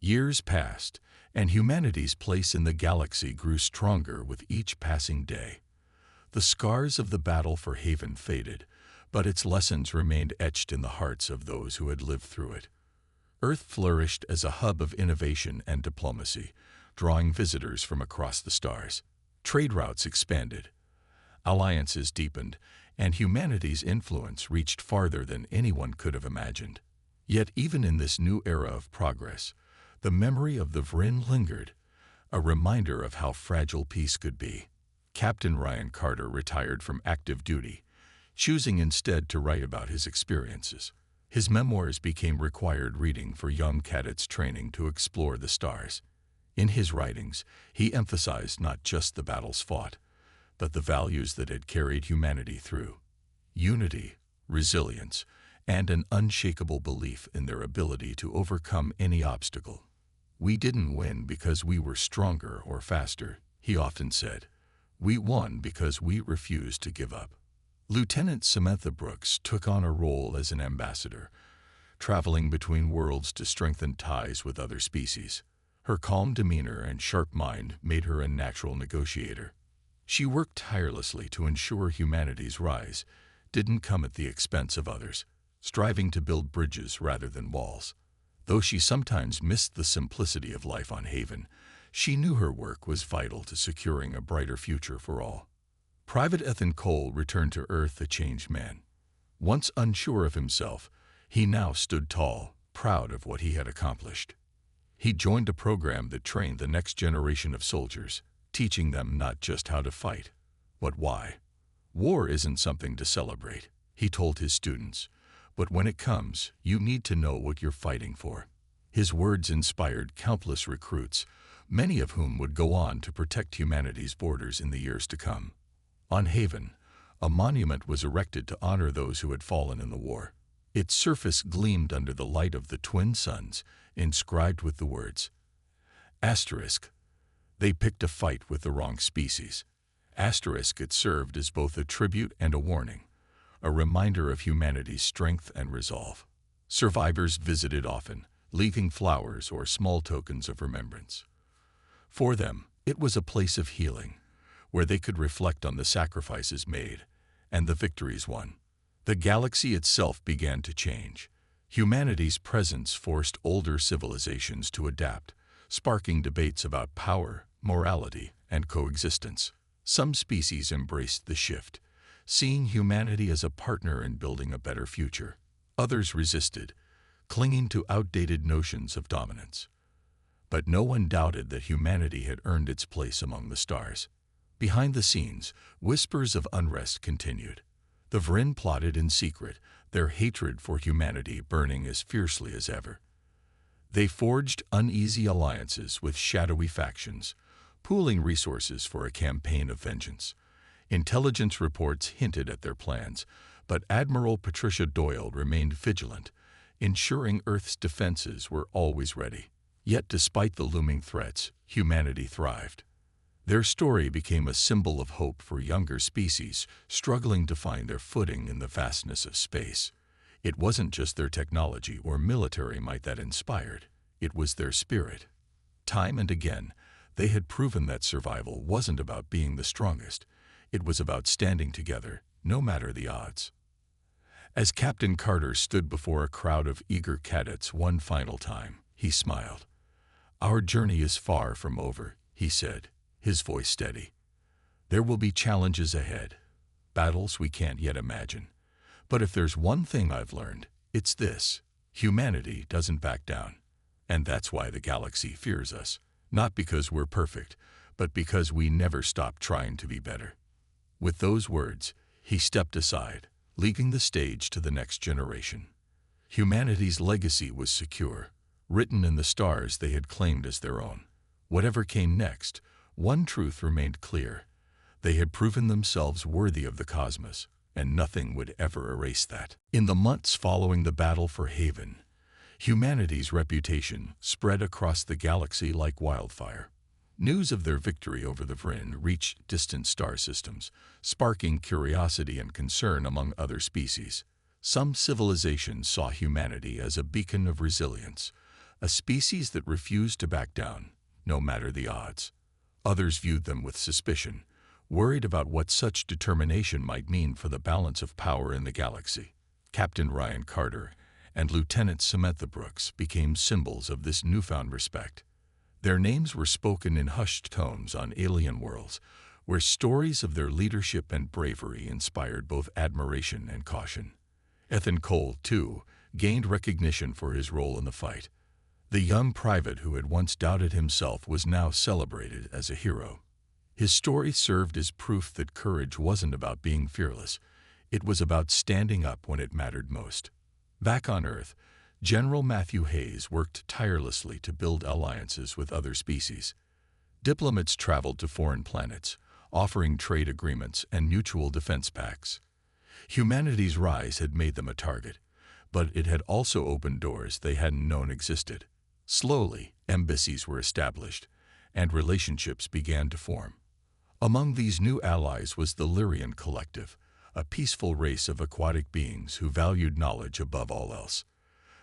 Years passed, and humanity's place in the galaxy grew stronger with each passing day. The scars of the battle for Haven faded, but its lessons remained etched in the hearts of those who had lived through it. Earth flourished as a hub of innovation and diplomacy, drawing visitors from across the stars. Trade routes expanded, alliances deepened, and humanity's influence reached farther than anyone could have imagined. Yet even in this new era of progress, the memory of the Vryn lingered, a reminder of how fragile peace could be. Captain Ryan Carter retired from active duty, choosing instead to write about his experiences. His memoirs became required reading for young cadets training to explore the stars. In his writings, he emphasized not just the battles fought, but the values that had carried humanity through: unity, resilience, and an unshakable belief in their ability to overcome any obstacle. "We didn't win because we were stronger or faster," he often said. "We won because we refused to give up." Lieutenant Samantha Brooks took on a role as an ambassador, traveling between worlds to strengthen ties with other species. Her calm demeanor and sharp mind made her a natural negotiator. She worked tirelessly to ensure humanity's rise didn't come at the expense of others, striving to build bridges rather than walls. Though she sometimes missed the simplicity of life on Haven, she knew her work was vital to securing a brighter future for all. Private Ethan Cole returned to Earth a changed man. Once unsure of himself, he now stood tall, proud of what he had accomplished. He joined a program that trained the next generation of soldiers, teaching them not just how to fight, but why. "War isn't something to celebrate," he told his students, "but when it comes, you need to know what you're fighting for." His words inspired countless recruits, many of whom would go on to protect humanity's borders in the years to come. On Haven, a monument was erected to honor those who had fallen in the war. Its surface gleamed under the light of the twin suns, inscribed with the words, "Asterisk, they picked a fight with the wrong species." Asterisk, it served as both a tribute and a warning, a reminder of humanity's strength and resolve. Survivors visited often, leaving flowers or small tokens of remembrance. For them, it was a place of healing, where they could reflect on the sacrifices made and the victories won. The galaxy itself began to change. Humanity's presence forced older civilizations to adapt, sparking debates about power, morality, and coexistence. Some species embraced the shift, seeing humanity as a partner in building a better future. Others resisted, clinging to outdated notions of dominance. But no one doubted that humanity had earned its place among the stars. Behind the scenes, whispers of unrest continued. The Vryn plotted in secret, their hatred for humanity burning as fiercely as ever. They forged uneasy alliances with shadowy factions, pooling resources for a campaign of vengeance. Intelligence reports hinted at their plans, but Admiral Patricia Doyle remained vigilant, ensuring Earth's defenses were always ready. Yet despite the looming threats, humanity thrived. Their story became a symbol of hope for younger species struggling to find their footing in the vastness of space. It wasn't just their technology or military might that inspired, it was their spirit. Time and again, they had proven that survival wasn't about being the strongest, it was about standing together, no matter the odds. As Captain Carter stood before a crowd of eager cadets one final time, he smiled. "Our journey is far from over," he said, his voice steady. "There will be challenges ahead, battles we can't yet imagine. But if there's one thing I've learned, it's this: humanity doesn't back down. And that's why the galaxy fears us, not because we're perfect, but because we never stop trying to be better." With those words, he stepped aside, leaving the stage to the next generation. Humanity's legacy was secure, written in the stars they had claimed as their own. Whatever came next, one truth remained clear: they had proven themselves worthy of the cosmos, and nothing would ever erase that. In the months following the battle for Haven, humanity's reputation spread across the galaxy like wildfire. News of their victory over the Vryn reached distant star systems, sparking curiosity and concern among other species. Some civilizations saw humanity as a beacon of resilience, a species that refused to back down, no matter the odds. Others viewed them with suspicion, worried about what such determination might mean for the balance of power in the galaxy. Captain Ryan Carter and Lieutenant Samantha Brooks became symbols of this newfound respect. Their names were spoken in hushed tones on alien worlds, where stories of their leadership and bravery inspired both admiration and caution. Ethan Cole, too, gained recognition for his role in the fight. The young private who had once doubted himself was now celebrated as a hero. His story served as proof that courage wasn't about being fearless. It was about standing up when it mattered most. Back on Earth, General Matthew Hayes worked tirelessly to build alliances with other species. Diplomats traveled to foreign planets, offering trade agreements and mutual defense pacts. Humanity's rise had made them a target, but it had also opened doors they hadn't known existed. Slowly, embassies were established, and relationships began to form. Among these new allies was the Lyrian Collective, a peaceful race of aquatic beings who valued knowledge above all else.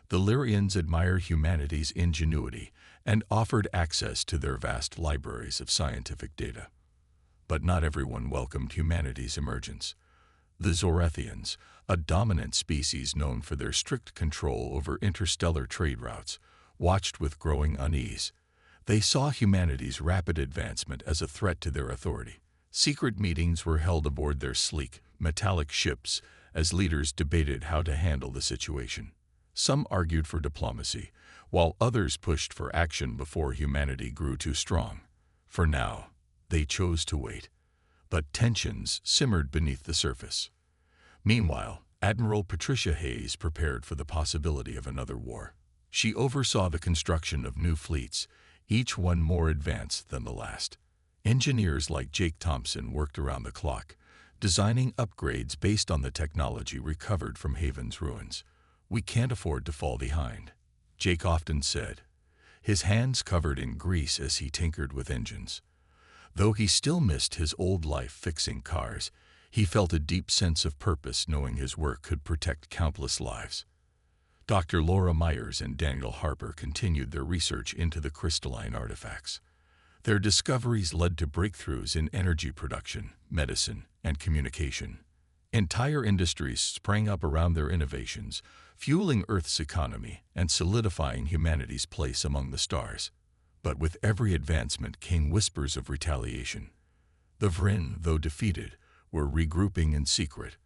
The Lyrians admired humanity's ingenuity and offered access to their vast libraries of scientific data. But not everyone welcomed humanity's emergence. The Zorathians, a dominant species known for their strict control over interstellar trade routes, watched with growing unease. They saw humanity's rapid advancement as a threat to their authority. Secret meetings were held aboard their sleek, metallic ships as leaders debated how to handle the situation. Some argued for diplomacy, while others pushed for action before humanity grew too strong. For now, they chose to wait. But tensions simmered beneath the surface. Meanwhile, Admiral Patricia Hayes prepared for the possibility of another war. She oversaw the construction of new fleets, each one more advanced than the last. Engineers like Jake Thompson worked around the clock, designing upgrades based on the technology recovered from Haven's ruins. "We can't afford to fall behind," Jake often said, his hands covered in grease as he tinkered with engines. Though he still missed his old life fixing cars, he felt a deep sense of purpose knowing his work could protect countless lives. Dr. Laura Myers and Daniel Harper continued their research into the crystalline artifacts. Their discoveries led to breakthroughs in energy production, medicine, and communication. Entire industries sprang up around their innovations, fueling Earth's economy and solidifying humanity's place among the stars. But with every advancement came whispers of retaliation. The Vryn, though defeated, were regrouping in secret.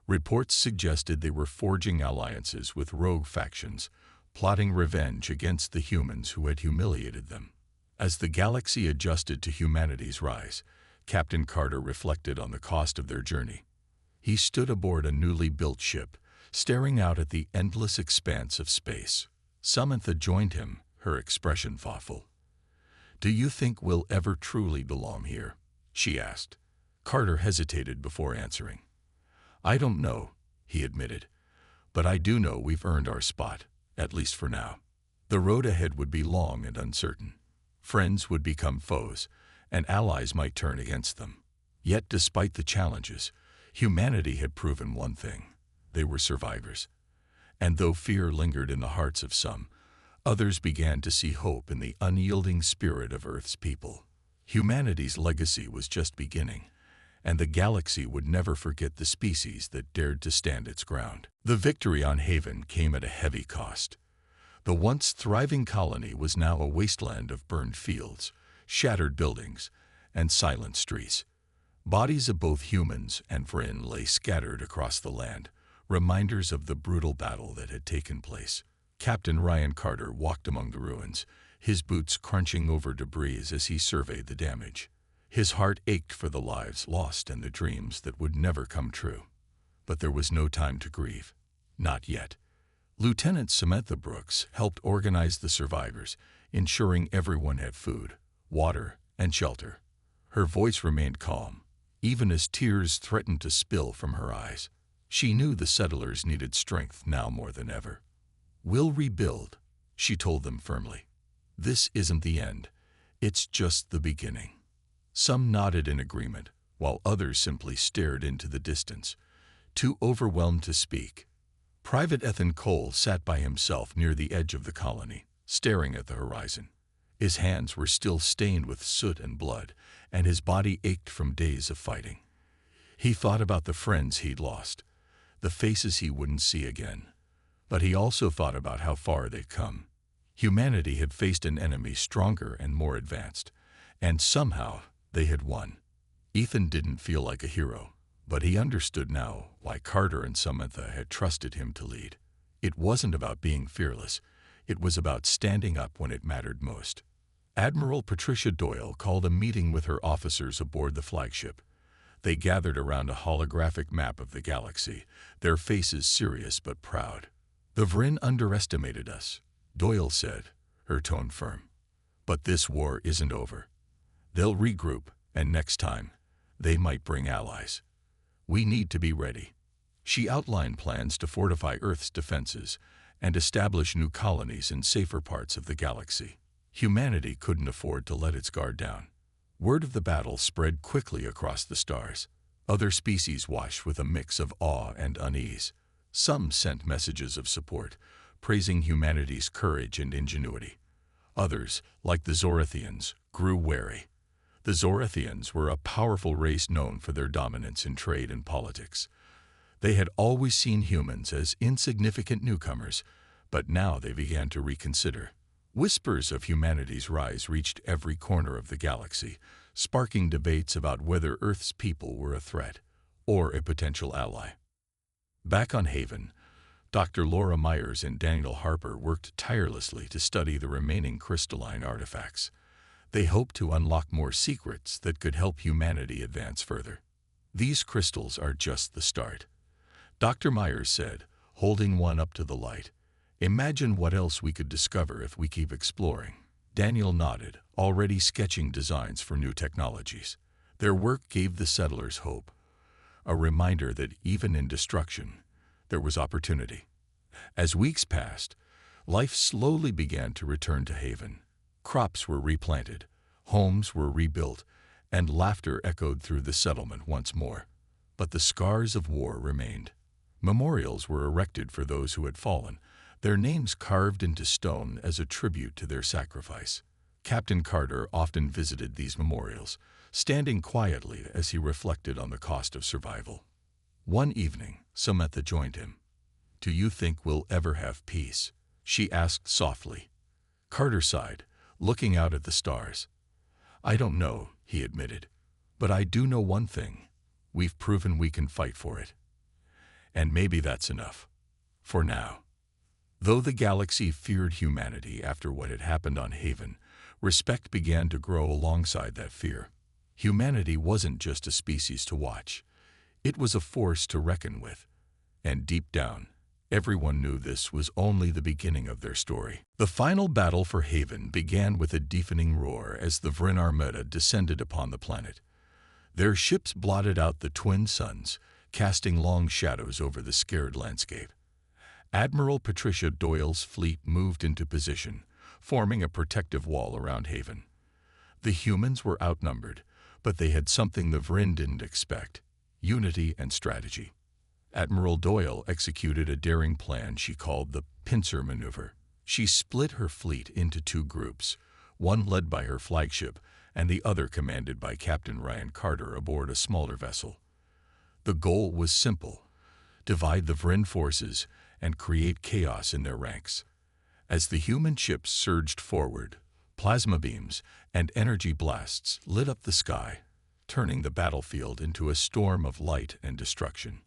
Reports suggested they were forging alliances with rogue factions, plotting revenge against the humans who had humiliated them. As the galaxy adjusted to humanity's rise, Captain Carter reflected on the cost of their journey. He stood aboard a newly built ship, staring out at the endless expanse of space. Samantha joined him, her expression thoughtful. "Do you think we'll ever truly belong here?" she asked. Carter hesitated before answering. "I don't know," he admitted, "but I do know we've earned our spot, at least for now." The road ahead would be long and uncertain. Friends would become foes, and allies might turn against them. Yet despite the challenges, humanity had proven one thing: they were survivors. And though fear lingered in the hearts of some, others began to see hope in the unyielding spirit of Earth's people. Humanity's legacy was just beginning, and the galaxy would never forget the species that dared to stand its ground. The victory on Haven came at a heavy cost. The once thriving colony was now a wasteland of burned fields, shattered buildings, and silent streets. Bodies of both humans and Vryn lay scattered across the land, reminders of the brutal battle that had taken place. Captain Ryan Carter walked among the ruins, his boots crunching over debris as he surveyed the damage. His heart ached for the lives lost and the dreams that would never come true. But there was no time to grieve. Not yet. Lieutenant Samantha Brooks helped organize the survivors, ensuring everyone had food, water, and shelter. Her voice remained calm, even as tears threatened to spill from her eyes. She knew the settlers needed strength now more than ever. "We'll rebuild," she told them firmly. "This isn't the end. It's just the beginning." Some nodded in agreement, while others simply stared into the distance, too overwhelmed to speak. Private Ethan Cole sat by himself near the edge of the colony, staring at the horizon. His hands were still stained with soot and blood, and his body ached from days of fighting. He thought about the friends he'd lost, the faces he wouldn't see again. But he also thought about how far they'd come. Humanity had faced an enemy stronger and more advanced, and somehow they had won. Ethan didn't feel like a hero, but he understood now why Carter and Samantha had trusted him to lead. It wasn't about being fearless. It was about standing up when it mattered most. Admiral Patricia Doyle called a meeting with her officers aboard the flagship. They gathered around a holographic map of the galaxy, their faces serious but proud. "The Vryn underestimated us," Doyle said, her tone firm. "But this war isn't over. They'll regroup, and next time, they might bring allies. We need to be ready." She outlined plans to fortify Earth's defenses and establish new colonies in safer parts of the galaxy. Humanity couldn't afford to let its guard down. Word of the battle spread quickly across the stars. Other species watched with a mix of awe and unease. Some sent messages of support, praising humanity's courage and ingenuity. Others, like the Zorathians, grew wary. The Zorathians were a powerful race known for their dominance in trade and politics. They had always seen humans as insignificant newcomers, but now they began to reconsider. Whispers of humanity's rise reached every corner of the galaxy, sparking debates about whether Earth's people were a threat or a potential ally. Back on Haven, Dr. Laura Myers and Daniel Harper worked tirelessly to study the remaining crystalline artifacts. They hoped to unlock more secrets that could help humanity advance further. "These crystals are just the start," Dr. Myers said, holding one up to the light. "Imagine what else we could discover if we keep exploring." Daniel nodded, already sketching designs for new technologies. Their work gave the settlers hope, a reminder that even in destruction, there was opportunity. As weeks passed, life slowly began to return to Haven. Crops were replanted, homes were rebuilt, and laughter echoed through the settlement once more. But the scars of war remained. Memorials were erected for those who had fallen, their names carved into stone as a tribute to their sacrifice. Captain Carter often visited these memorials, standing quietly as he reflected on the cost of survival. One evening, Samantha joined him. "Do you think we'll ever have peace?" she asked softly. Carter sighed, looking out at the stars. "I don't know," he admitted, "but I do know one thing. We've proven we can fight for it. And maybe that's enough. For now." Though the galaxy feared humanity after what had happened on Haven, respect began to grow alongside that fear. Humanity wasn't just a species to watch. It was a force to reckon with. And deep down, everyone knew this was only the beginning of their story. The final battle for Haven began with a deafening roar as the Vryn Armada descended upon the planet. Their ships blotted out the twin suns, casting long shadows over the scared landscape. Admiral Patricia Doyle's fleet moved into position, forming a protective wall around Haven. The humans were outnumbered, but they had something the Vryn didn't expect: unity and strategy. Admiral Doyle executed a daring plan she called the pincer maneuver. She split her fleet into two groups, one led by her flagship and the other commanded by Captain Ryan Carter aboard a smaller vessel. The goal was simple: divide the Vryn forces and create chaos in their ranks. As the human ships surged forward, plasma beams and energy blasts lit up the sky, turning the battlefield into a storm of light and destruction.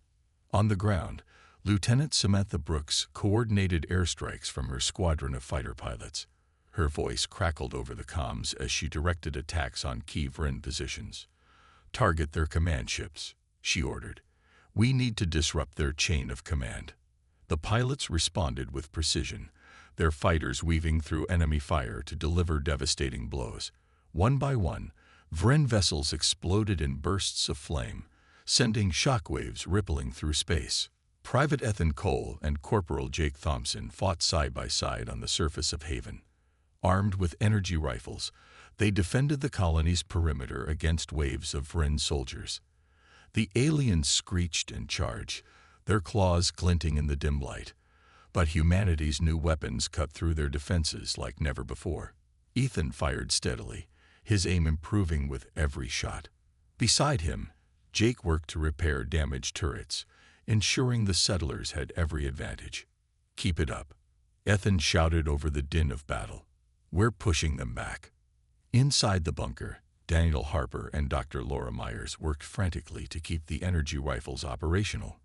On the ground, Lieutenant Samantha Brooks coordinated airstrikes from her squadron of fighter pilots. Her voice crackled over the comms as she directed attacks on key Vryn positions. "Target their command ships," she ordered. "We need to disrupt their chain of command." The pilots responded with precision, their fighters weaving through enemy fire to deliver devastating blows. One by one, Vryn vessels exploded in bursts of flame, sending shockwaves rippling through space. Private Ethan Cole and Corporal Jake Thompson fought side by side on the surface of Haven. Armed with energy rifles, they defended the colony's perimeter against waves of Vryn soldiers. The aliens screeched and charged, their claws glinting in the dim light. But humanity's new weapons cut through their defenses like never before. Ethan fired steadily, his aim improving with every shot. Beside him, Jake worked to repair damaged turrets, ensuring the settlers had every advantage. "Keep it up," Ethan shouted over the din of battle. "We're pushing them back." Inside the bunker, Daniel Harper and Dr. Laura Myers worked frantically to keep the energy rifles operational.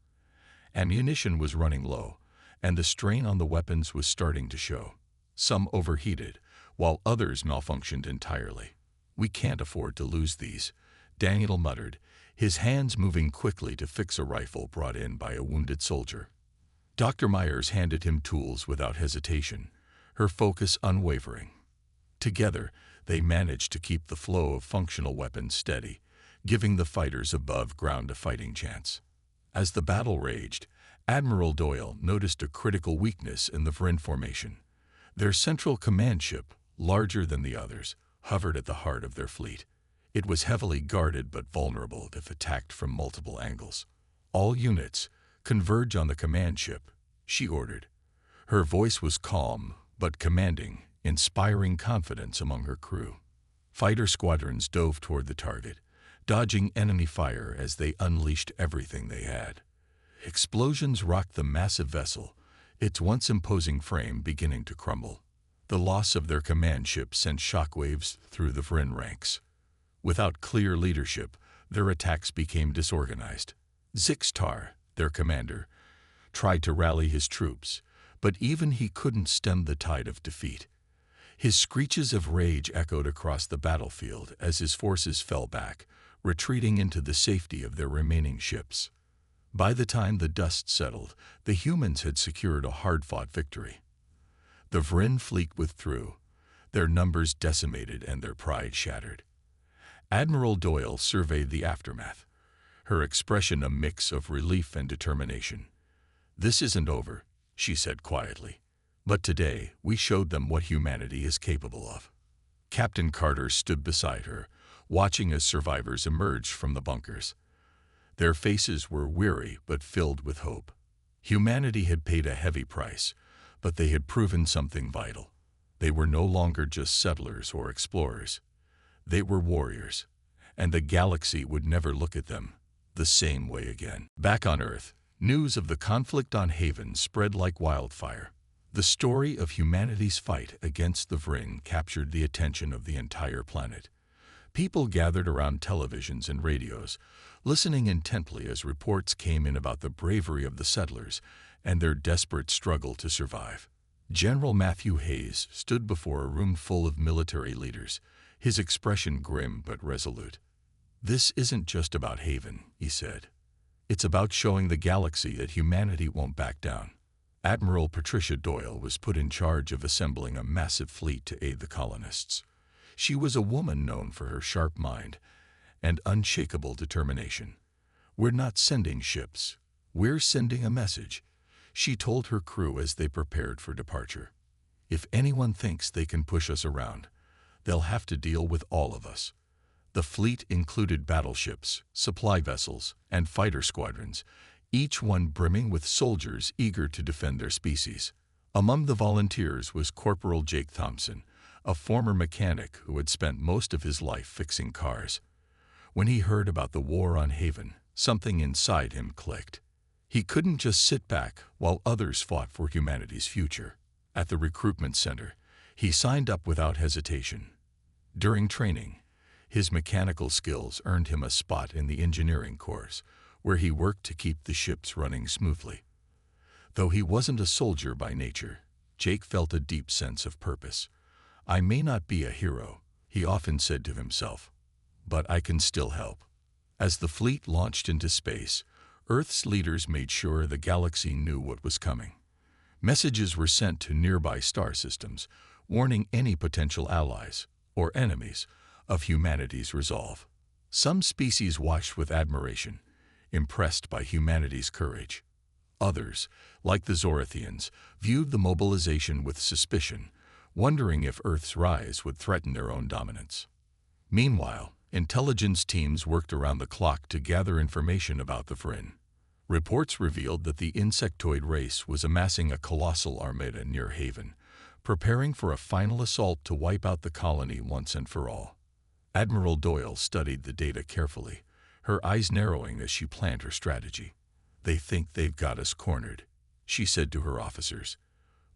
Ammunition was running low, and the strain on the weapons was starting to show. Some overheated, while others malfunctioned entirely. "We can't afford to lose these," Daniel muttered, his hands moving quickly to fix a rifle brought in by a wounded soldier. Dr. Myers handed him tools without hesitation, her focus unwavering. Together, they managed to keep the flow of functional weapons steady, giving the fighters above ground a fighting chance. As the battle raged, Admiral Doyle noticed a critical weakness in the Vryn formation. Their central command ship, larger than the others, hovered at the heart of their fleet. It was heavily guarded but vulnerable if attacked from multiple angles. "All units, converge on the command ship," she ordered. Her voice was calm but commanding, inspiring confidence among her crew. Fighter squadrons dove toward the target, dodging enemy fire as they unleashed everything they had. Explosions rocked the massive vessel, its once imposing frame beginning to crumble. The loss of their command ship sent shockwaves through the Vryn ranks. Without clear leadership, their attacks became disorganized. Zixtar, their commander, tried to rally his troops, but even he couldn't stem the tide of defeat. His screeches of rage echoed across the battlefield as his forces fell back, retreating into the safety of their remaining ships. By the time the dust settled, the humans had secured a hard-fought victory. The Vryn fleet withdrew, their numbers decimated and their pride shattered. Admiral Doyle surveyed the aftermath, her expression a mix of relief and determination. "This isn't over," she said quietly. "But today, we showed them what humanity is capable of." Captain Carter stood beside her, watching as survivors emerged from the bunkers. Their faces were weary but filled with hope. Humanity had paid a heavy price, but they had proven something vital. They were no longer just settlers or explorers. They were warriors, and the galaxy would never look at them the same way again. Back on Earth, news of the conflict on Haven spread like wildfire. The story of humanity's fight against the Vryn captured the attention of the entire planet. People gathered around televisions and radios, listening intently as reports came in about the bravery of the settlers and their desperate struggle to survive. General Matthew Hayes stood before a room full of military leaders, his expression grim but resolute. "This isn't just about Haven," he said. "It's about showing the galaxy that humanity won't back down." Admiral Patricia Doyle was put in charge of assembling a massive fleet to aid the colonists. She was a woman known for her sharp mind and unshakable determination. "We're not sending ships. We're sending a message," she told her crew as they prepared for departure. "If anyone thinks they can push us around, they'll have to deal with all of us." The fleet included battleships, supply vessels, and fighter squadrons, each one brimming with soldiers eager to defend their species. Among the volunteers was Corporal Jake Thompson, a former mechanic who had spent most of his life fixing cars. When he heard about the war on Haven, something inside him clicked. He couldn't just sit back while others fought for humanity's future. At the recruitment center, he signed up without hesitation. During training, his mechanical skills earned him a spot in the engineering corps, where he worked to keep the ships running smoothly. Though he wasn't a soldier by nature, Jake felt a deep sense of purpose. "I may not be a hero," he often said to himself, "but I can still help." As the fleet launched into space, Earth's leaders made sure the galaxy knew what was coming. Messages were sent to nearby star systems, warning any potential allies, or enemies, of humanity's resolve. Some species watched with admiration, impressed by humanity's courage. Others, like the Zorathians, viewed the mobilization with suspicion, wondering if Earth's rise would threaten their own dominance. Meanwhile, intelligence teams worked around the clock to gather information about the Vryn. Reports revealed that the insectoid race was amassing a colossal armada near Haven, preparing for a final assault to wipe out the colony once and for all. Admiral Doyle studied the data carefully, her eyes narrowing as she planned her strategy. "They think they've got us cornered," she said to her officers.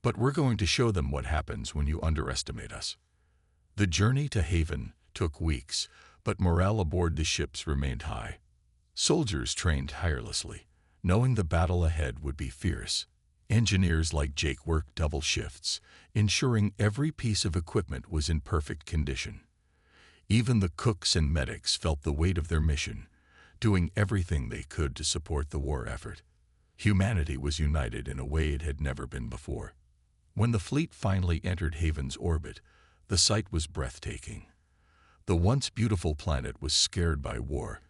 "But we're going to show them what happens when you underestimate us." The journey to Haven took weeks, but morale aboard the ships remained high. Soldiers trained tirelessly, knowing the battle ahead would be fierce. Engineers like Jake worked double shifts, ensuring every piece of equipment was in perfect condition. Even the cooks and medics felt the weight of their mission, doing everything they could to support the war effort. Humanity was united in a way it had never been before. When the fleet finally entered Haven's orbit, the sight was breathtaking. The once beautiful planet was scared by war,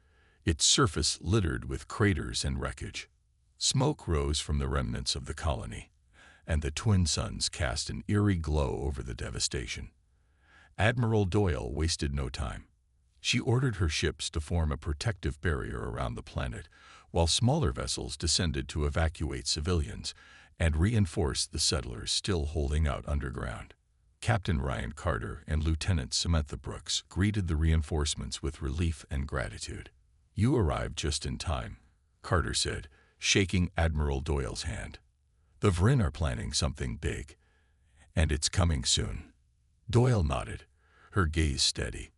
its surface littered with craters and wreckage. Smoke rose from the remnants of the colony, and the twin suns cast an eerie glow over the devastation. Admiral Doyle wasted no time. She ordered her ships to form a protective barrier around the planet, while smaller vessels descended to evacuate civilians and reinforce the settlers still holding out underground. Captain Ryan Carter and Lieutenant Samantha Brooks greeted the reinforcements with relief and gratitude. "You arrived just in time," Carter said, shaking Admiral Doyle's hand. "The Vryn are planning something big, and it's coming soon." Doyle nodded, her gaze steady.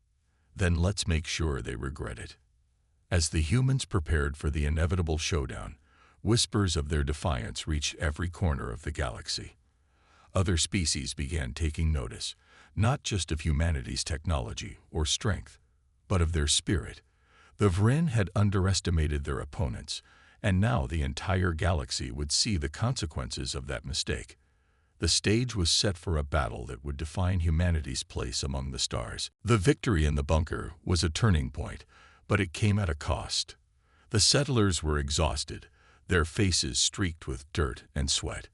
"Then let's make sure they regret it." As the humans prepared for the inevitable showdown, whispers of their defiance reached every corner of the galaxy. Other species began taking notice, not just of humanity's technology or strength, but of their spirit. The Vryn had underestimated their opponents, and now the entire galaxy would see the consequences of that mistake. The stage was set for a battle that would define humanity's place among the stars. The victory in the bunker was a turning point, but it came at a cost. The settlers were exhausted, their faces streaked with dirt and sweat.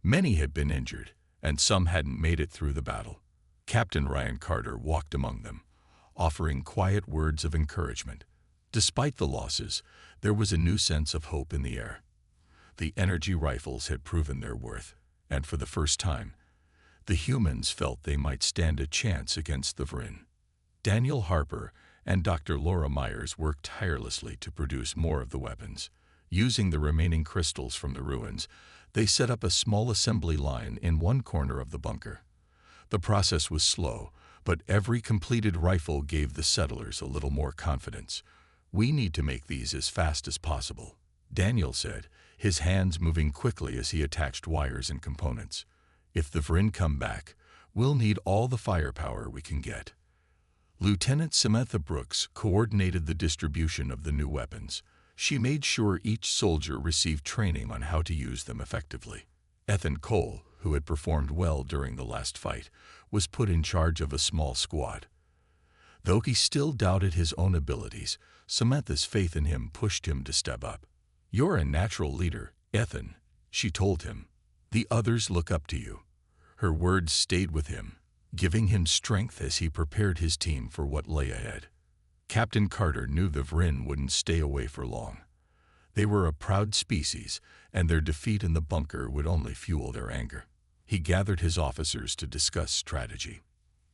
Many had been injured, and some hadn't made it through the battle. Captain Ryan Carter walked among them, offering quiet words of encouragement. Despite the losses, there was a new sense of hope in the air. The energy rifles had proven their worth, and for the first time, the humans felt they might stand a chance against the Vryn. Daniel Harper and Dr. Laura Myers worked tirelessly to produce more of the weapons. Using the remaining crystals from the ruins, they set up a small assembly line in one corner of the bunker. The process was slow, but every completed rifle gave the settlers a little more confidence. "We need to make these as fast as possible," Daniel said, his hands moving quickly as he attached wires and components. "If the Vryn come back, we'll need all the firepower we can get." Lieutenant Samantha Brooks coordinated the distribution of the new weapons. She made sure each soldier received training on how to use them effectively. Ethan Cole, who had performed well during the last fight, was put in charge of a small squad. Though he still doubted his own abilities, Samantha's faith in him pushed him to step up. "You're a natural leader, Ethan," she told him. "The others look up to you." Her words stayed with him, giving him strength as he prepared his team for what lay ahead. Captain Carter knew the Vryn wouldn't stay away for long. They were a proud species, and their defeat in the bunker would only fuel their anger. He gathered his officers to discuss strategy.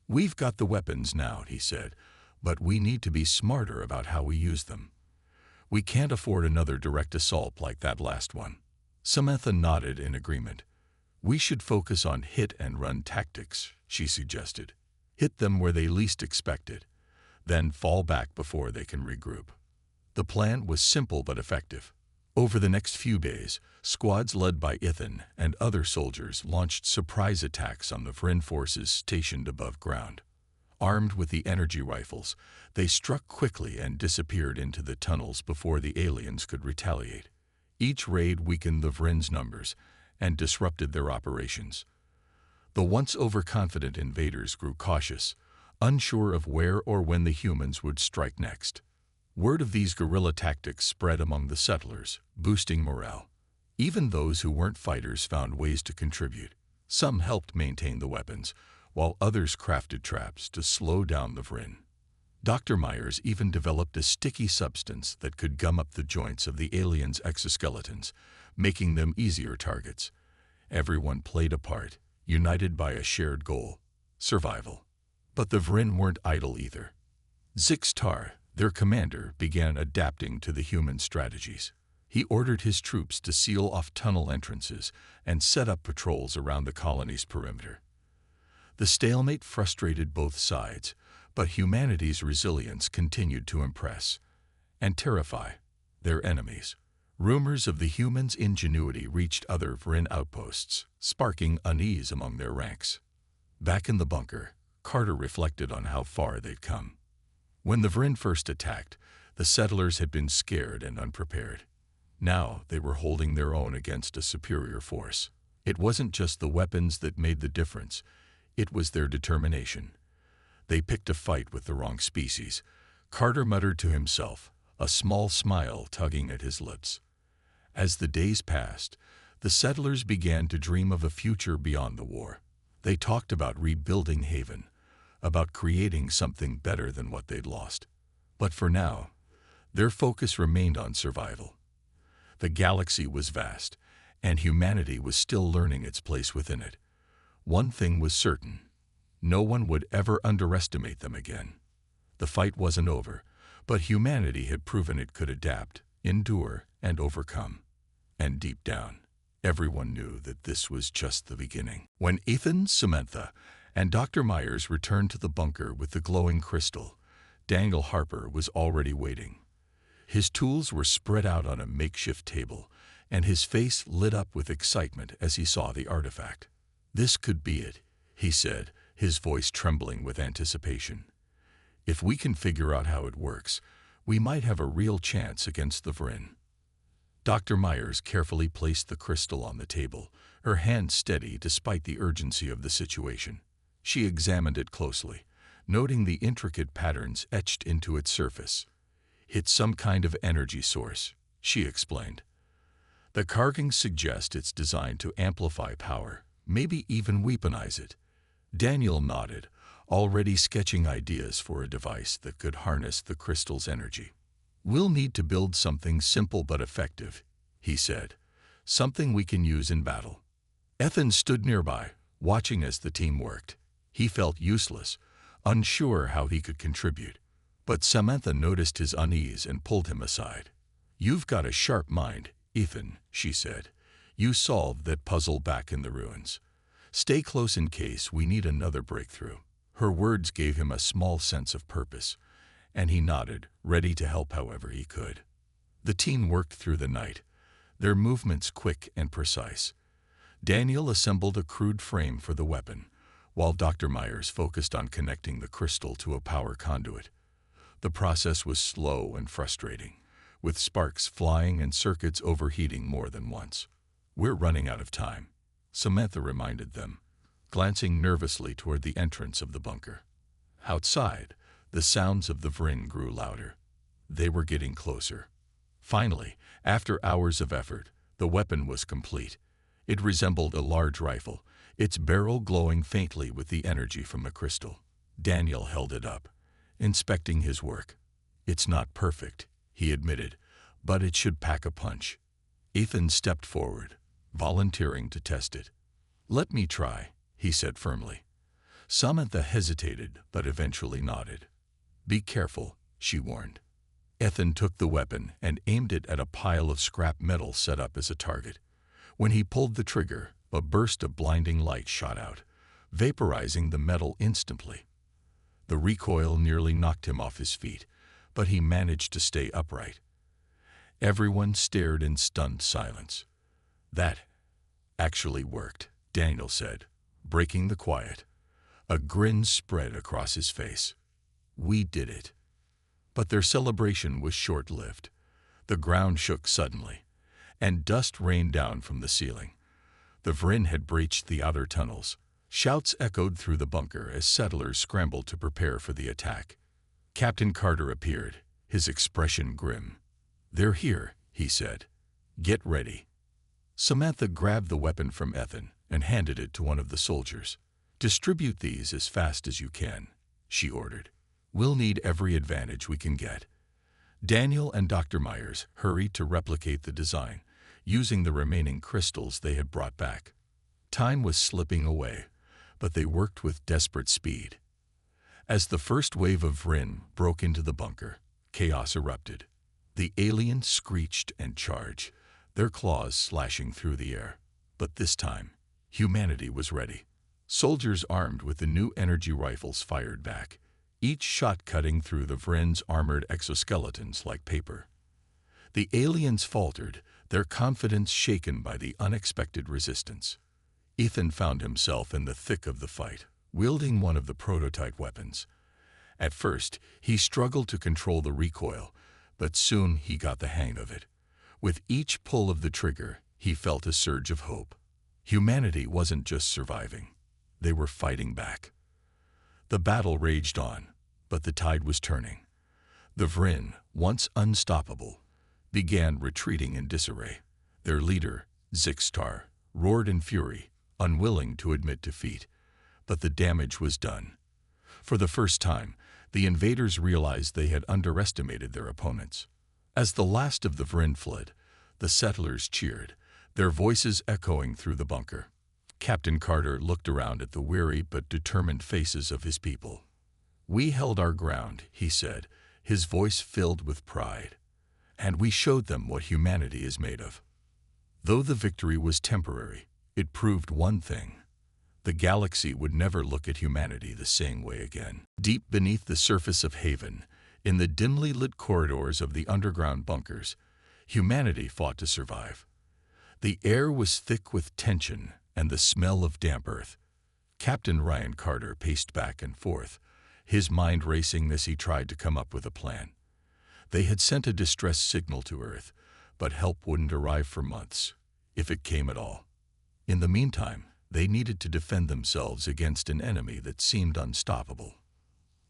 "We've got the weapons now," he said, "but we need to be smarter about how we use them. We can't afford another direct assault like that last one." Samantha nodded in agreement. "We should focus on hit-and-run tactics," she suggested. "Hit them where they least expect it, then fall back before they can regroup." The plan was simple but effective. Over the next few days, squads led by Ethan and other soldiers launched surprise attacks on the Vryn forces stationed above ground. Armed with the energy rifles, they struck quickly and disappeared into the tunnels before the aliens could retaliate. Each raid weakened the Vryn's numbers and disrupted their operations. The once overconfident invaders grew cautious, unsure of where or when the humans would strike next. Word of these guerrilla tactics spread among the settlers, boosting morale. Even those who weren't fighters found ways to contribute. Some helped maintain the weapons, while others crafted traps to slow down the Vryn. Dr. Myers even developed a sticky substance that could gum up the joints of the aliens' exoskeletons, making them easier targets. Everyone played a part, united by a shared goal: survival. But the Vryn weren't idle either. Zixtar, their commander, began adapting to the human strategies. He ordered his troops to seal off tunnel entrances and set up patrols around the colony's perimeter. The stalemate frustrated both sides, but humanity's resilience continued to impress and terrify their enemies. Rumors of the humans' ingenuity reached other Vryn outposts, sparking unease among their ranks. Back in the bunker, Carter reflected on how far they'd come. When the Vryn first attacked, the settlers had been scared and unprepared. Now they were holding their own against a superior force. It wasn't just the weapons that made the difference, it was their determination. They picked a fight with the wrong species. Carter muttered to himself, a small smile tugging at his lips. As the days passed, the settlers began to dream of a future beyond the war. They talked about rebuilding Haven, about creating something better than what they'd lost. But for now, their focus remained on survival. The galaxy was vast, and humanity was still learning its place within it. One thing was certain: no one would ever underestimate them again. The fight wasn't over, but humanity had proven it could adapt, endure, and overcome. And deep down, everyone knew that this was just the beginning. When Ethan, Samantha, and Dr. Myers returned to the bunker with the glowing crystal, Daniel Harper was already waiting. His tools were spread out on a makeshift table, and his face lit up with excitement as he saw the artifact. "This could be it," he said, his voice trembling with anticipation. "If we can figure out how it works, we might have a real chance against the Vryn." Dr. Myers carefully placed the crystal on the table, her hand steady despite the urgency of the situation. She examined it closely, noting the intricate patterns etched into its surface. "It's some kind of energy source," she explained. "The carvings suggest it's designed to amplify power, maybe even weaponize it." Daniel nodded, already sketching ideas for a device that could harness the crystal's energy. "We'll need to build something simple but effective," he said. "Something we can use in battle." Ethan stood nearby, watching as the team worked. He felt useless, unsure how he could contribute. But Samantha noticed his unease and pulled him aside. "You've got a sharp mind, Ethan," she said. "You solved that puzzle back in the ruins. Stay close in case we need another breakthrough." Her words gave him a small sense of purpose, and he nodded, ready to help however he could. The team worked through the night, their movements quick and precise. Daniel assembled a crude frame for the weapon, while Dr. Myers focused on connecting the crystal to a power conduit. The process was slow and frustrating, with sparks flying and circuits overheating more than once. "We're running out of time," Samantha reminded them, glancing nervously toward the entrance of the bunker. Outside, the sounds of the Vryn grew louder. They were getting closer. Finally, after hours of effort, the weapon was complete. It resembled a large rifle, its barrel glowing faintly with the energy from the crystal. Daniel held it up, inspecting his work. "It's not perfect," he admitted, "but it should pack a punch." Ethan stepped forward, volunteering to test it. "Let me try," he said firmly. Samantha hesitated, but eventually nodded. "Be careful," she warned. Ethan took the weapon and aimed it at a pile of scrap metal set up as a target. When he pulled the trigger, a burst of blinding light shot out, vaporizing the metal instantly. The recoil nearly knocked him off his feet, but he managed to stay upright. Everyone stared in stunned silence. "That actually worked," Daniel said, breaking the quiet. A grin spread across his face. "We did it." But their celebration was short-lived. The ground shook suddenly, and dust rained down from the ceiling. The Vryn had breached the outer tunnels. Shouts echoed through the bunker as settlers scrambled to prepare for the attack. Captain Carter appeared, his expression grim. "They're here," he said. "Get ready." Samantha grabbed the weapon from Ethan and handed it to one of the soldiers. "Distribute these as fast as you can," she ordered. We'll need every advantage we can get. Daniel and Dr. Myers hurried to replicate the design, using the remaining crystals they had brought back. Time was slipping away, but they worked with desperate speed. As the first wave of Vryn broke into the bunker, chaos erupted. The aliens screeched and charged, their claws slashing through the air. But this time, humanity was ready. Soldiers armed with the new energy rifles fired back, each shot cutting through the Vryn's armored exoskeletons like paper. The aliens faltered, their confidence shaken by the unexpected resistance. Ethan found himself in the thick of the fight, wielding one of the prototype weapons. At first, he struggled to control the recoil, but soon he got the hang of it. With each pull of the trigger, he felt a surge of hope. Humanity wasn't just surviving. They were fighting back. The battle raged on, but the tide was turning. The Vryn, once unstoppable, began retreating in disarray. Their leader, Zixtar, roared in fury, unwilling to admit defeat. But the damage was done. For the first time, the invaders realized they had underestimated their opponents. As the last of the Vryn fled, the settlers cheered, their voices echoing through the bunker. Captain Carter looked around at the weary but determined faces of his people. "We held our ground," he said, his voice filled with pride. "And we showed them what humanity is made of." Though the victory was temporary, it proved one thing. The galaxy would never look at humanity the same way again. Deep beneath the surface of Haven, in the dimly lit corridors of the underground bunkers, humanity fought to survive. The air was thick with tension and the smell of damp earth. Captain Ryan Carter paced back and forth, his mind racing as he tried to come up with a plan. They had sent a distress signal to Earth, but help wouldn't arrive for months, if it came at all. In the meantime, they needed to defend themselves against an enemy that seemed unstoppable.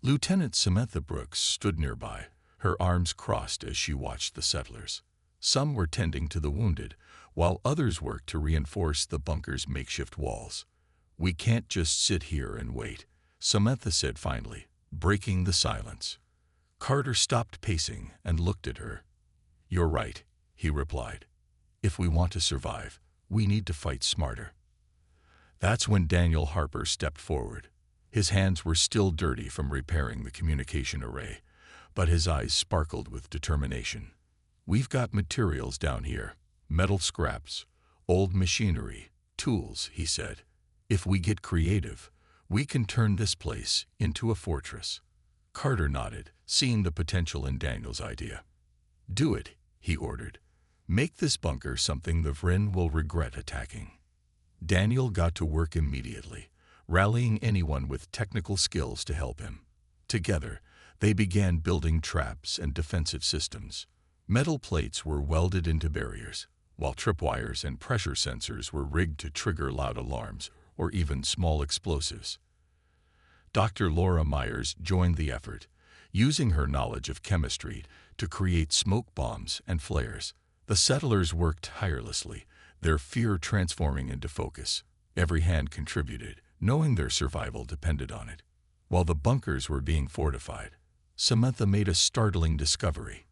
Lieutenant Samantha Brooks stood nearby, her arms crossed as she watched the settlers. Some were tending to the wounded, while others worked to reinforce the bunker's makeshift walls. "We can't just sit here and wait," Samantha said finally, breaking the silence. Carter stopped pacing and looked at her. "You're right," he replied. "If we want to survive, we need to fight smarter." That's when Daniel Harper stepped forward. His hands were still dirty from repairing the communication array, but his eyes sparkled with determination. "We've got materials down here, metal scraps, old machinery, tools," he said. "If we get creative, we can turn this place into a fortress." Carter nodded, seeing the potential in Daniel's idea. "Do it," he ordered. "Make this bunker something the Vryn will regret attacking." Daniel got to work immediately, rallying anyone with technical skills to help him. Together, they began building traps and defensive systems. Metal plates were welded into barriers, while tripwires and pressure sensors were rigged to trigger loud alarms or even small explosives. Dr. Laura Myers joined the effort, using her knowledge of chemistry to create smoke bombs and flares. The settlers worked tirelessly, their fear transforming into focus. Every hand contributed, knowing their survival depended on it. While the bunkers were being fortified, Samantha made a startling discovery.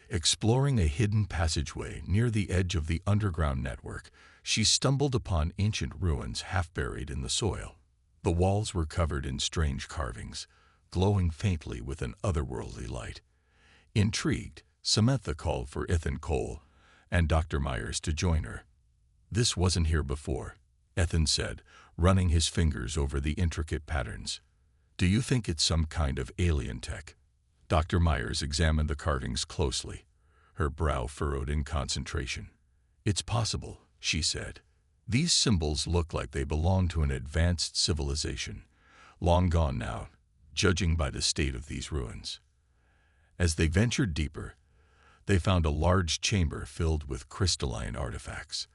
Exploring a hidden passageway near the edge of the underground network, she stumbled upon ancient ruins half buried in the soil. The walls were covered in strange carvings, glowing faintly with an otherworldly light. Intrigued, Samantha called for Ethan Cole and Dr. Myers to join her. "This wasn't here before," Ethan said, running his fingers over the intricate patterns. "Do you think it's some kind of alien tech?" Dr. Myers examined the carvings closely, her brow furrowed in concentration. "It's possible," she said. "These symbols look like they belong to an advanced civilization, long gone now, judging by the state of these ruins." As they ventured deeper, they found a large chamber filled with crystalline artifacts.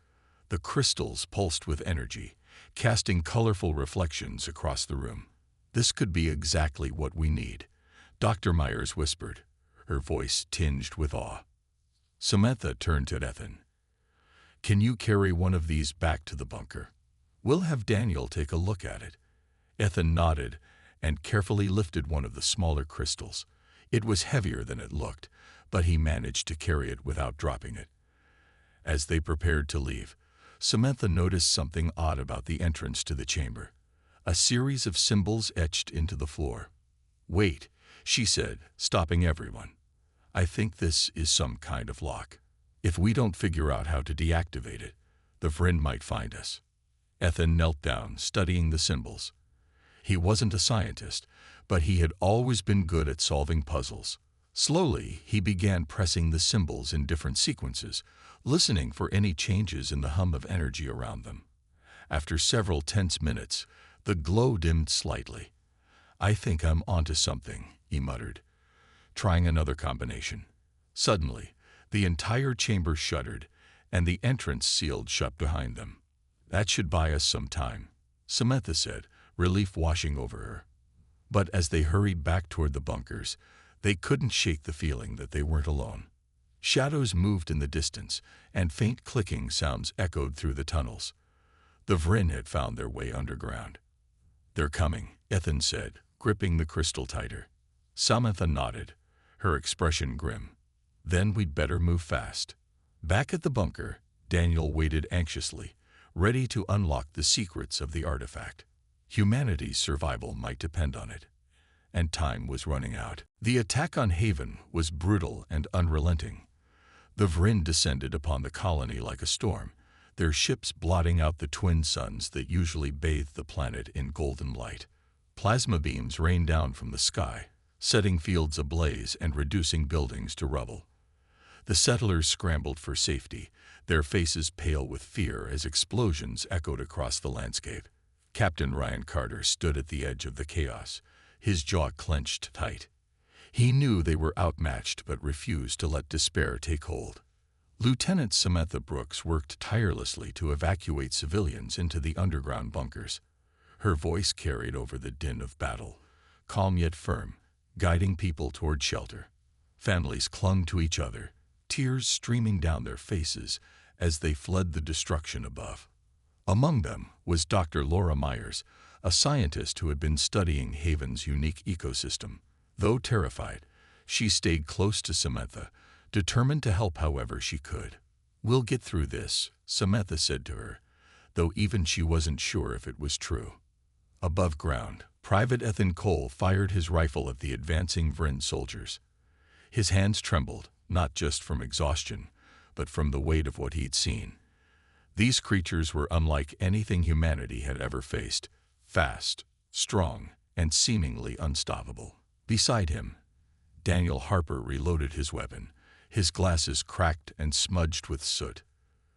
The crystals pulsed with energy, casting colorful reflections across the room. "This could be exactly what we need," Dr. Myers whispered, her voice tinged with awe. Samantha turned to Ethan. "Can you carry one of these back to the bunker? We'll have Daniel take a look at it." Ethan nodded, and carefully lifted one of the smaller crystals. It was heavier than it looked, but he managed to carry it without dropping it. As they prepared to leave, Samantha noticed something odd about the entrance to the chamber. A series of symbols etched into the floor. "Wait," she said, stopping everyone. "I think this is some kind of lock. If we don't figure out how to deactivate it, the Vryn might find us." Ethan knelt down, studying the symbols. He wasn't a scientist, but he had always been good at solving puzzles. Slowly, he began pressing the symbols in different sequences, listening for any changes in the hum of energy around them. After several tense minutes, the glow dimmed slightly. "I think I'm onto something," he muttered, trying another combination. Suddenly, the entire chamber shuddered, and the entrance sealed shut behind them. "That should buy us some time," Samantha said, relief washing over her. But as they hurried back toward the bunkers, they couldn't shake the feeling that they weren't alone. Shadows moved in the distance, and faint clicking sounds echoed through the tunnels. The Vryn had found their way underground. "They're coming," Ethan said, gripping the crystal tighter. Samantha nodded, her expression grim. "Then we'd better move fast." Back at the bunker, Daniel waited anxiously, ready to unlock the secrets of the artifact. Humanity's survival might depend on it, and time was running out. The attack on Haven was brutal and unrelenting. The Vryn descended upon the colony like a storm, their ships blotting out the twin suns that usually bathed the planet in golden light. Plasma beams rained down from the sky, setting fields ablaze and reducing buildings to rubble. The settlers scrambled for safety, their faces pale with fear as explosions echoed across the landscape. Captain Ryan Carter stood at the edge of the chaos, his jaw clenched tight. He knew they were outmatched but refused to let despair take hold. Lieutenant Samantha Brooks worked tirelessly to evacuate civilians into the underground bunkers. Her voice carried over the din of battle, calm yet firm, guiding people toward shelter. Families clung to each other, tears streaming down their faces as they fled the destruction above. Among them was Dr. Laura Myers, a scientist who had been studying Haven's unique ecosystem. Though terrified, she stayed close to Samantha, determined to help however she could. "We'll get through this," Samantha said to her, though even she wasn't sure if it was true. Above ground, Private Ethan Cole fired his rifle at the advancing Vryn soldiers. His hands trembled, not just from exhaustion, but from the weight of what he'd seen. These creatures were unlike anything humanity had ever faced, fast, strong, and seemingly unstoppable. Beside him, Daniel Harper reloaded his weapon, his glasses cracked and smudged with soot.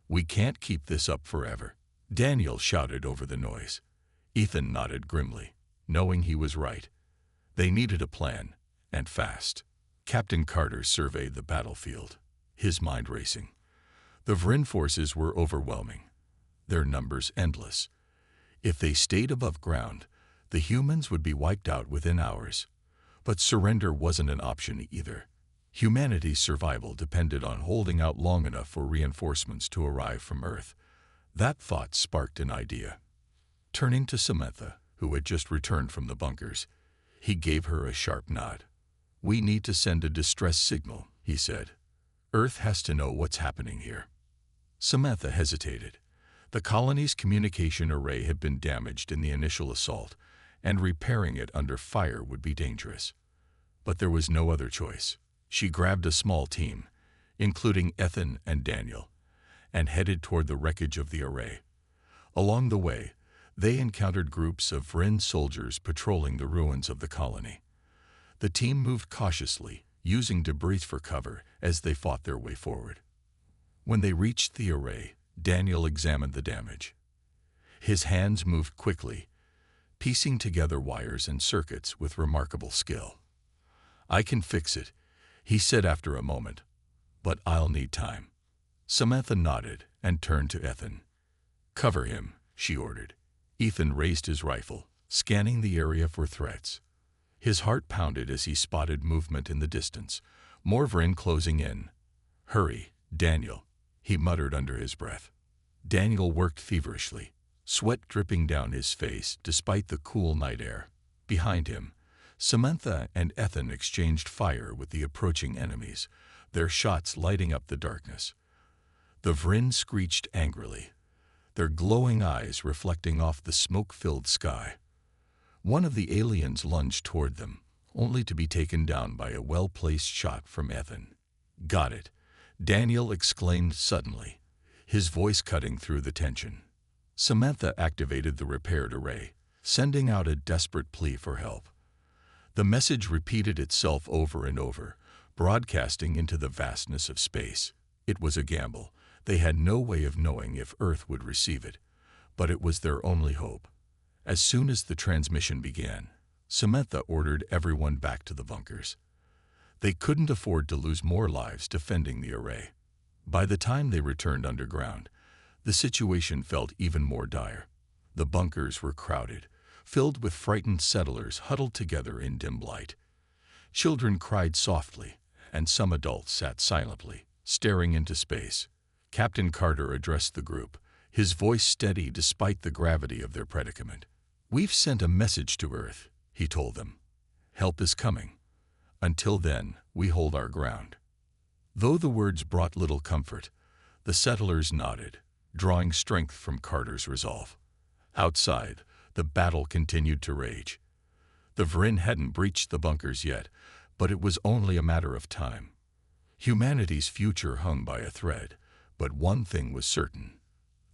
"We can't keep this up forever," Daniel shouted over the noise. Ethan nodded grimly, knowing he was right. They needed a plan, and fast. Captain Carter surveyed the battlefield, his mind racing. The Vryn forces were overwhelming, their numbers endless. If they stayed above ground, the humans would be wiped out within hours. But surrender wasn't an option either. Humanity's survival depended on holding out long enough for reinforcements to arrive from Earth. That thought sparked an idea. Turning to Samantha, who had just returned from the bunkers, he gave her a sharp nod. "We need to send a distress signal," he said. "Earth has to know what's happening here." Samantha hesitated. The colony's communication array had been damaged in the initial assault, and repairing it under fire would be dangerous. But there was no other choice. She grabbed a small team, including Ethan and Daniel, and headed toward the wreckage of the array. Along the way, they encountered groups of Vryn soldiers patrolling the ruins of the colony. The team moved cautiously, using debris for cover as they fought their way forward. When they reached the array, Daniel examined the damage. His hands moved quickly, piecing together wires and circuits with remarkable skill. "I can fix it," he said after a moment, "but I'll need time." Samantha nodded and turned to Ethan. "Cover him," she ordered. Ethan raised his rifle, scanning the area for threats. His heart pounded as he spotted movement in the distance, more Vryn closing in. "Hurry, Daniel," he muttered under his breath. Daniel worked feverishly, sweat dripping down his face despite the cool night air. Behind him, Samantha and Ethan exchanged fire with the approaching enemies, their shots lighting up the darkness. The Vryn screeched angrily, their glowing eyes reflecting off the smoke-filled sky. One of the aliens lunged toward them, only to be taken down by a well-placed shot from Ethan. "Got it," Daniel exclaimed suddenly, his voice cutting through the tension. Samantha activated the repaired array, sending out a desperate plea for help. The message repeated itself over and over, broadcasting into the vastness of space. It was a gamble. They had no way of knowing if Earth would receive it, but it was their only hope. As soon as the transmission began, Samantha ordered everyone back to the bunkers. They couldn't afford to lose more lives defending the array. By the time they returned underground, the situation felt even more dire. The bunkers were crowded, filled with frightened settlers huddled together in dim light. Children cried softly, and some adults sat silently, staring into space. Captain Carter addressed the group, his voice steady despite the gravity of their predicament. "We've sent a message to Earth," he told them. "Help is coming. Until then, we hold our ground." Though the words brought little comfort, the settlers nodded, drawing strength from Carter's resolve. Outside, the battle continued to rage. The Vryn hadn't breached the bunkers yet, but it was only a matter of time. Humanity's future hung by a thread, but one thing was certain.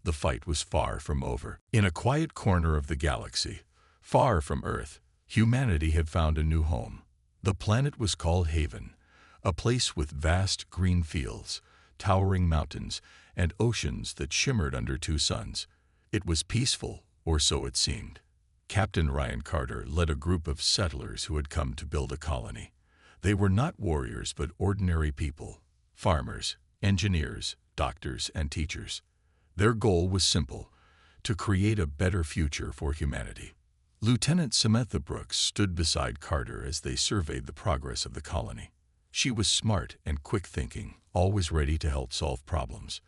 The fight was far from over. In a quiet corner of the galaxy, far from Earth, humanity had found a new home. The planet was called Haven, a place with vast green fields, towering mountains, and oceans that shimmered under two suns. It was peaceful, or so it seemed. Captain Ryan Carter led a group of settlers who had come to build a colony. They were not warriors but ordinary people, farmers, engineers, doctors, and teachers. Their goal was simple: to create a better future for humanity. Lieutenant Samantha Brooks stood beside Carter as they surveyed the progress of the colony. She was smart and quick-thinking, always ready to help solve problems.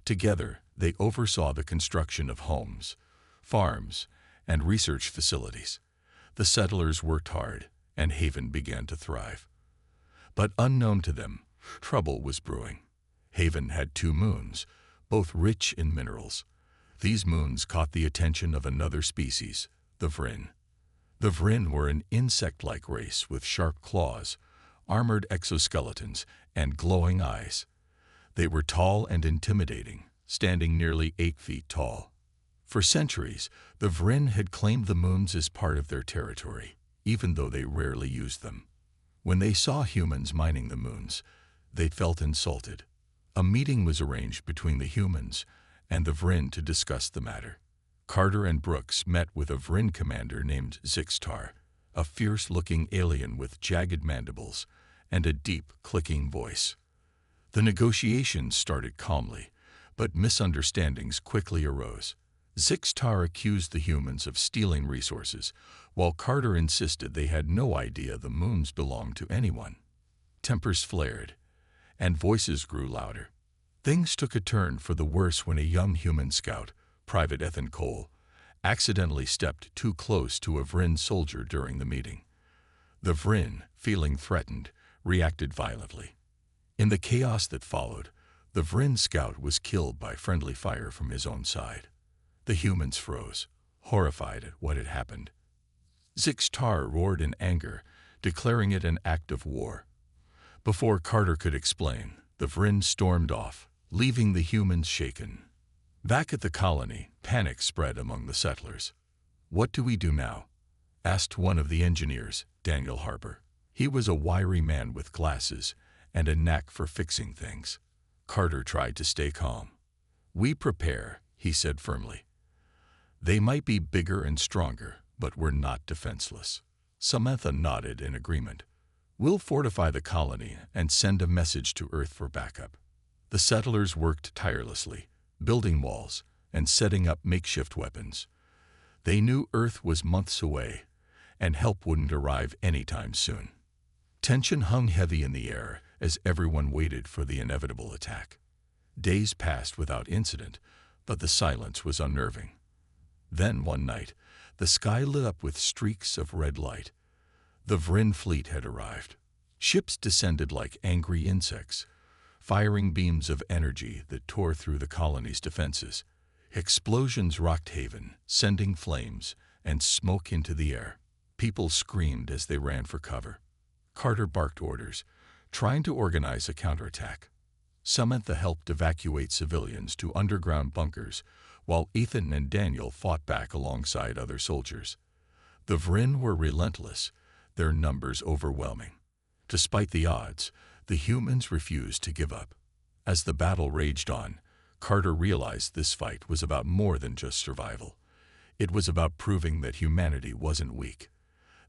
Together, they oversaw the construction of homes, farms, and research facilities. The settlers worked hard, and Haven began to thrive. But unknown to them, trouble was brewing. Haven had 2 moons, both rich in minerals. These moons caught the attention of another species, the Vryn. The Vryn were an insect-like race with sharp claws, armored exoskeletons, and glowing eyes. They were tall and intimidating, standing nearly 8 feet tall. For centuries, the Vryn had claimed the moons as part of their territory, even though they rarely used them. When they saw humans mining the moons, they felt insulted. A meeting was arranged between the humans and the Vryn to discuss the matter. Carter and Brooks met with a Vryn commander named Zixtar, a fierce-looking alien with jagged mandibles and a deep, clicking voice. The negotiations started calmly, but misunderstandings quickly arose. Zixtar accused the humans of stealing resources, while Carter insisted they had no idea the moons belonged to anyone. Tempers flared, and voices grew louder. Things took a turn for the worse when a young human scout, Private Ethan Cole, accidentally stepped too close to a Vryn soldier during the meeting. The Vryn, feeling threatened, reacted violently. In the chaos that followed, the Vryn scout was killed by friendly fire from his own side. The humans froze, horrified at what had happened. Zixtar roared in anger, declaring it an act of war. Before Carter could explain, the Vryn stormed off, leaving the humans shaken. Back at the colony, panic spread among the settlers. "What do we do now?" asked one of the engineers, Daniel Harper. He was a wiry man with glasses and a knack for fixing things. Carter tried to stay calm. "We prepare," he said firmly. "They might be bigger and stronger, but we're not defenseless." Samantha nodded in agreement. "We'll fortify the colony and send a message to Earth for backup." The settlers worked tirelessly, building walls and setting up makeshift weapons. They knew Earth was months away, and help wouldn't arrive anytime soon. Tension hung heavy in the air as everyone waited for the inevitable attack. Days passed without incident, but the silence was unnerving. Then one night, The sky lit up with streaks of red light. The Vryn fleet had arrived. Ships descended like angry insects, firing beams of energy that tore through the colony's defenses. Explosions rocked Haven, sending flames and smoke into the air. People screamed as they ran for cover. Carter barked orders, trying to organize a counterattack. Samantha helped evacuate civilians to underground bunkers, while Ethan and Daniel fought back alongside other soldiers. The Vryn were relentless, their numbers overwhelming. Despite the odds, the humans refused to give up. As the battle raged on, Carter realized this fight was about more than just survival. It was about proving that humanity wasn't weak.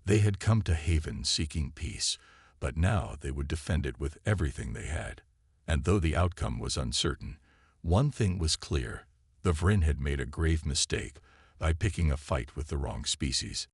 They had come to Haven seeking peace, but now they would defend it with everything they had. And though the outcome was uncertain, one thing was clear: the Vryn had made a grave mistake by picking a fight with the wrong species.